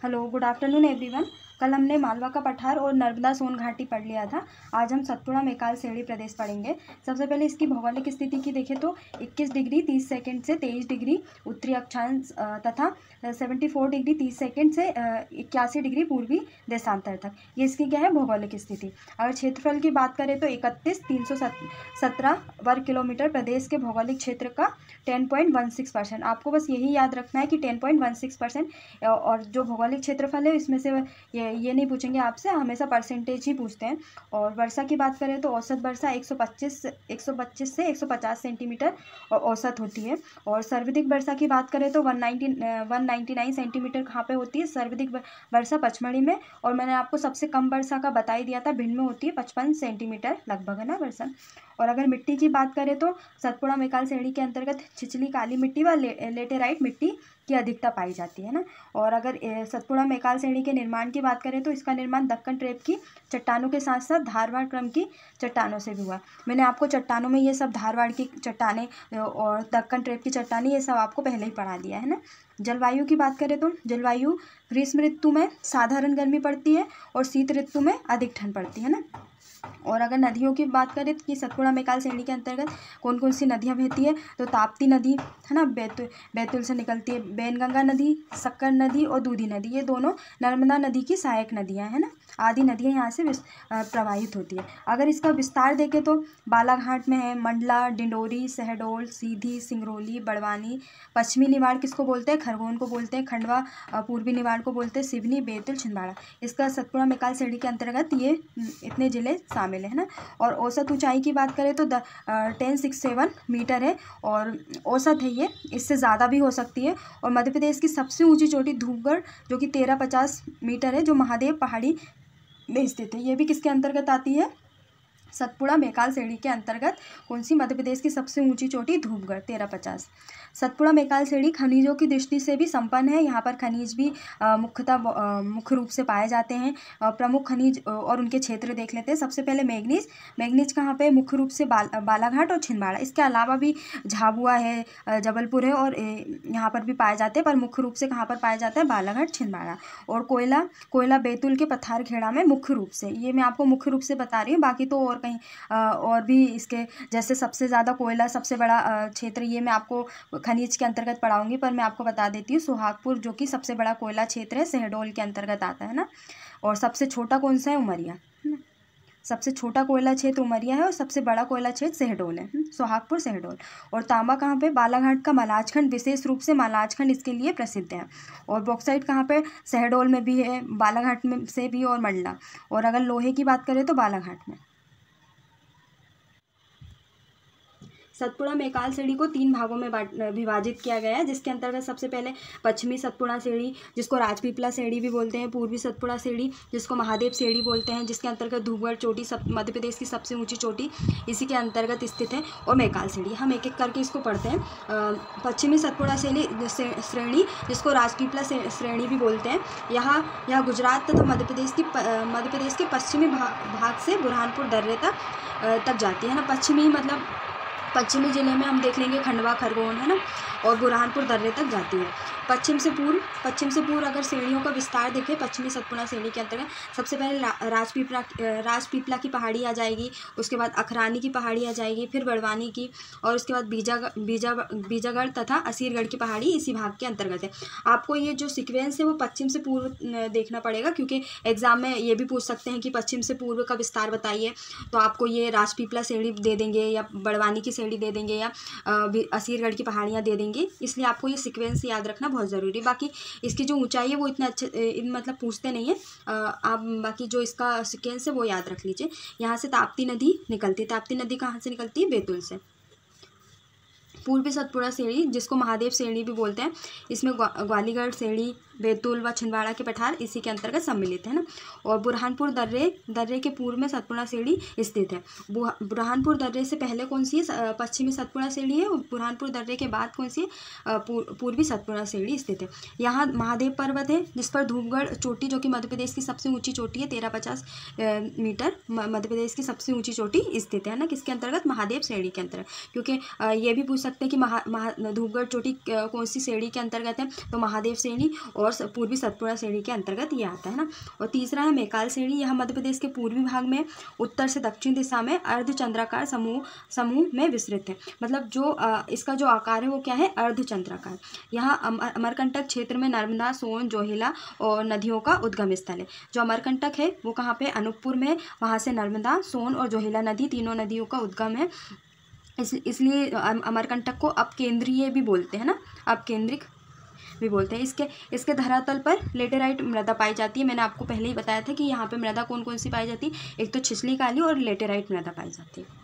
Hello, good afternoon everyone. कल हमने मालवा का पठार और नर्मदा सोन घाटी पढ़ लिया था। आज हम सतपुड़ा मेकाल सेड़ी प्रदेश पढ़ेंगे। सबसे पहले इसकी भौगोलिक स्थिति की देखें तो 21 डिग्री 30 सेकंड से 23 डिग्री उत्तरी अक्षांश तथा 74 डिग्री 30 सेकंड से 81 डिग्री पूर्वी देशांतर तक, ये इसकी क्या है भौगोलिक स्थिति। अगर क्षेत्रफल की बात करें तो 31,317 वर्ग किलोमीटर प्रदेश के भौगोलिक क्षेत्र का 10.16%। आपको बस यही याद रखना है कि 10.16%। और जो भौगोलिक क्षेत्रफल है इसमें से ये नहीं पूछेंगे आपसे, हमेशा परसेंटेज ही पूछते हैं। और वर्षा की बात करें तो औसत वर्षा 125 से 150 सेंटीमीटर औसत होती है। और सर्वाधिक वर्षा की बात करें तो 199 सेंटीमीटर कहाँ पे होती है सर्वाधिक वर्षा पचमढ़ी में। और मैंने आपको सबसे कम वर्षा का बता ही दिया था, भिंड में होती है 55 सेंटीमीटर लगभग, है ना वर्षा। और अगर मिट्टी की बात करें तो सतपुड़ा मेकाल श्रेणी के अंतर्गत छिछली काली मिट्टी व लेटेराइट मिट्टी की अधिकता पाई जाती है ना। और अगर सतपुड़ा मेकाल श्रेणी के निर्माण की बात करें तो इसका निर्माण दक्कन ट्रेप की चट्टानों के साथ साथ धारवाड़ क्रम की चट्टानों से भी हुआ। मैंने आपको चट्टानों में ये सब धारवाड़ की चट्टानें और दक्कन ट्रेप की चट्टानें ये सब आपको पहले ही पढ़ा दिया है ना। जलवायु की बात करें तो जलवायु ग्रीष्म ऋतु में साधारण गर्मी पड़ती है और शीत ऋतु में अधिक ठंड पड़ती है ना। और अगर नदियों की बात करें कि सतपुड़ा मेकाल श्रेणी के अंतर्गत कौन कौन सी नदियाँ बहती है तो ताप्ती नदी है ना, बैतूल से निकलती है, बैनगंगा नदी, शक्कर नदी और दूधी नदी, ये दोनों नर्मदा नदी की सहायक नदियाँ हैं ना। आदि नदियाँ यहाँ से प्रवाहित होती है। अगर इसका विस्तार देखें तो बालाघाट में है, मंडला, डिंडोरी, शहडोल, सीधी, सिंगरौली, बड़वानी। पश्चिमी निवाड़ किसको बोलते हैं, खरगोन को बोलते हैं। खंडवा पूर्वी निवाड़ को बोलते हैं सिवनी, बैतूल, छिंदवाड़ा। इसका सतपुड़ा मेकाल श्रेणी के अंतर्गत ये इतने जिले शामिल है ना। और औसत ऊंचाई की बात करें तो 1067 मीटर है और औसत है ये, इससे ज़्यादा भी हो सकती है। और मध्य प्रदेश की सबसे ऊंची चोटी धूपगढ़ जो कि 1350 मीटर है, जो महादेव पहाड़ी में स्थित है। ये भी किसके अंतर्गत आती है, सतपुड़ा मेकाल श्रेणी के अंतर्गत। कौन सी, मध्य प्रदेश की सबसे ऊंची चोटी धूपगढ़ 1350। सतपुड़ा मेकाल श्रेणी खनिजों की दृष्टि से भी संपन्न है। यहाँ पर खनिज भी मुख्य रूप से पाए जाते हैं। प्रमुख खनिज और उनके क्षेत्र देख लेते हैं। सबसे पहले मैग्नीज कहाँ पे, मुख्य रूप से बालाघाट और छिंदवाड़ा। इसके अलावा भी झाबुआ है, जबलपुर है और यहाँ पर भी पाए जाते हैं, पर मुख्य रूप से कहाँ पर पाया जाता है, बालाघाट, छिंदवाड़ा। और कोयला बैतूल के पत्थर खेड़ा में मुख्य रूप से, ये मैं आपको मुख्य रूप से बता रही हूँ, बाकी तो और कहीं और भी इसके जैसे सबसे ज़्यादा कोयला सबसे बड़ा क्षेत्र, ये मैं आपको खनिज के अंतर्गत पढ़ाऊंगी, पर मैं आपको बता देती हूँ सुहागपुर जो कि सबसे बड़ा कोयला क्षेत्र है, शहडोल के अंतर्गत आता है ना। और सबसे छोटा कौन सा है, उमरिया है ना। सबसे छोटा कोयला क्षेत्र उमरिया है और सबसे बड़ा कोयला क्षेत्र शहडोल है, सोहागपुर, शहडोल। और तांबा कहाँ पे, बालाघाट का मलाजखंड, विशेष रूप से मलाजखंड इसके लिए प्रसिद्ध है। और बॉक्साइट कहाँ पे, शहडोल में भी है, बालाघाट में से भी और मंडला। और अगर लोहे की बात करें तो बालाघाट में। सतपुड़ा मेकाल श्रेणी को 3 भागों में विभाजित किया गया है, जिसके अंतर्गत सबसे पहले पश्चिमी सतपुड़ा श्रेणी जिसको राजपीपला श्रेणी भी बोलते हैं, पूर्वी सतपुड़ा श्रेणी जिसको महादेव श्रेणी बोलते हैं, जिसके अंतर्गत धूपगढ़ चोटी मध्य प्रदेश की सबसे ऊंची चोटी इसी के अंतर्गत स्थित है, और मेकाल श्रेणी। हम एक एक करके इसको पढ़ते हैं। पश्चिमी सतपुड़ा श्रेणी जिसको राजपीपला श्रेणी भी बोलते हैं, यह गुजरात तथा मध्य प्रदेश के पश्चिमी भाग से बुरहानपुर दर्रे तक जाती है ना। पश्चिमी जिले में हम देख लेंगे खंडवा, खरगोन है ना, और बुरहानपुर दर्रे तक जाती है। पश्चिम से पूर्व अगर श्रेणियों का विस्तार देखें पश्चिमी सतपुड़ा श्रेणी के अंतर्गत, सबसे पहले राजपीपला की पहाड़ी आ जाएगी, उसके बाद अखरानी की पहाड़ी आ जाएगी, फिर बड़वानी की, और उसके बाद बीजागढ़ तथा असीरगढ़ की पहाड़ी इसी भाग के अंतर्गत है। आपको ये जो सीक्वेंस है वो पश्चिम से पूर्व देखना पड़ेगा, क्योंकि एग्जाम में ये भी पूछ सकते हैं कि पश्चिम से पूर्व का विस्तार बताइए, तो आपको ये राजपीपला श्रेणी दे देंगे या बड़वानी की श्रेणी दे देंगे या असीरगढ़ की पहाड़ियाँ दे देंगे, इसलिए आपको ये सीक्वेंस याद रखना बहुत ज़रूरी। बाकी इसकी जो ऊंचाई है वो इतना अच्छे मतलब पूछते नहीं है, आप बाकी जो इसका सीक्वेंस है वो याद रख लीजिए। यहाँ से ताप्ती नदी निकलती है। ताप्ती नदी कहाँ से निकलती है, बैतूल से। पूर्वी सतपुड़ा श्रेणी जिसको महादेव श्रेणी भी बोलते हैं, इसमें ग्वालीगढ़ श्रेणी, बैतूल व छिंदवाड़ा के पठार इसी के अंतर्गत सम्मिलित है ना। और बुरहानपुर दर्रे के पूर्व में सतपुड़ा श्रेणी स्थित है। बुरहानपुर दर्रे से पहले कौन सी है, पश्चिमी सतपुड़ा श्रेणी है, और बुरहानपुर दर्रे के बाद कौन सी है, पूर्वी सतपुड़ा श्रेणी स्थित है। यहाँ महादेव पर्वत है जिस पर धूपगढ़ चोटी जो कि मध्य प्रदेश की सबसे ऊंची चोटी है, 1350 मीटर मध्य प्रदेश की सबसे ऊंची चोटी स्थित है ना, किसके अंतर्गत, महादेव श्रेणी के अंतर्गत। क्योंकि ये भी पूछ सकते हैं कि धूपगढ़ चोटी कौन सी श्रेणी के अंतर्गत है, तो महादेव श्रेणी। और पूर्वी सतपुड़ा श्रेणी के अंतर्गत ये आता है ना। और तीसरा है मैकाल श्रेणी, यह मध्य प्रदेश के पूर्वी भाग में उत्तर से दक्षिण दिशा में अर्धचंद्राकार समूह में विस्तृत है। मतलब जो इसका जो आकार है वो क्या है, अर्धचंद्राकार। यहाँ अमरकंटक क्षेत्र में नर्मदा, सोन, जोहिला और नदियों का उद्गम स्थल है। जो अमरकंटक है वो कहाँ पे, अनूपपुर में, वहाँ से नर्मदा, सोन और जोहिला नदी, तीनों नदियों का उद्गम है। इसलिए अमरकंटक को अपकेंद्रीय भी बोलते हैं ना, अपकेंद्रिक भी बोलते हैं। इसके धरातल पर लेटेराइट मृदा पाई जाती है। मैंने आपको पहले ही बताया था कि यहाँ पे मृदा कौन कौन सी पाई जाती है, एक तो छिछली काली और लेटेराइट मृदा पाई जाती है।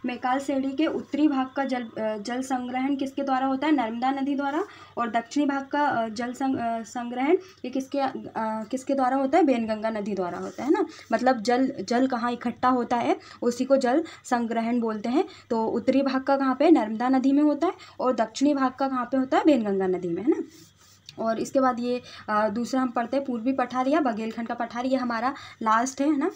मैकाल श्रेणी के उत्तरी भाग का जल संग्रहण किसके द्वारा होता है, नर्मदा नदी द्वारा। और दक्षिणी भाग का जल संग्रहण ये किसके द्वारा होता है, बेनगंगा नदी द्वारा होता है ना। मतलब जल कहाँ इकट्ठा होता है उसी को जल संग्रहण बोलते हैं। तो उत्तरी भाग का कहाँ पे, नर्मदा नदी में होता है, और दक्षिणी भाग का कहाँ पे होता है, बेनगंगा नदी में, है ना। और इसके बाद ये दूसरा हम पढ़ते हैं पूर्वी पठार या बघेलखंड का पठार, ये हमारा लास्ट है ना।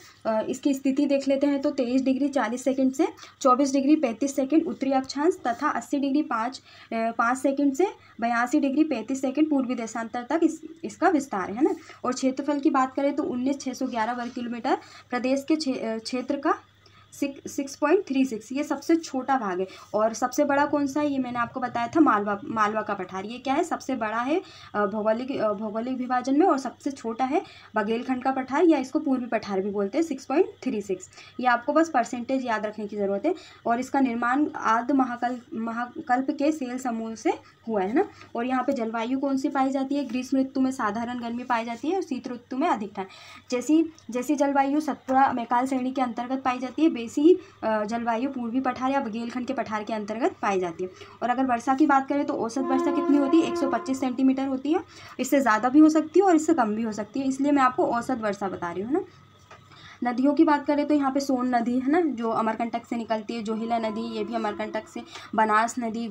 इसकी स्थिति देख लेते हैं तो 23 डिग्री 40 सेकंड से 24 डिग्री 35 सेकंड उत्तरी अक्षांश तथा 80 डिग्री 5 सेकंड से 82 डिग्री 35 सेकंड पूर्वी देशांतर तक इसका विस्तार है ना। और क्षेत्रफल की बात करें तो 19,611 वर्ग किलोमीटर प्रदेश के क्षेत्र का 6.36, ये सबसे छोटा भाग है। और सबसे बड़ा कौन सा है, ये मैंने आपको बताया था, मालवा का पठार। ये क्या है, सबसे बड़ा है भौगोलिक विभाजन में, और सबसे छोटा है बघेलखंड का पठार, या इसको पूर्वी पठार भी बोलते हैं, 6.36। ये आपको बस परसेंटेज याद रखने की ज़रूरत है। और इसका निर्माण आद्य महाकल्प के सेल समूह से हुआ है ना। और यहाँ पे जलवायु कौन सी पाई जाती है, ग्रीष्म ऋतु में साधारण गर्मी पाई जाती है और शीत ऋतु में अधिक ठंड। जैसी जलवायु सतपुड़ा मैकाल श्रेणी के अंतर्गत पाई जाती है, वैसी ही जलवायु पूर्वी पठार या बघेलखंड के पठार के अंतर्गत पाई जाती है। और अगर वर्षा की बात करें तो औसत वर्षा कितनी होती है, 125 सेंटीमीटर होती है। इससे ज़्यादा भी हो सकती है और इससे कम भी हो सकती है, इसलिए मैं आपको औसत वर्षा बता रही हूँ ना। नदियों की बात करें तो यहाँ पे सोन नदी है ना, जो अमरकंटक से निकलती है, जोहिला नदी ये भी अमरकंटक से, बनास नदी,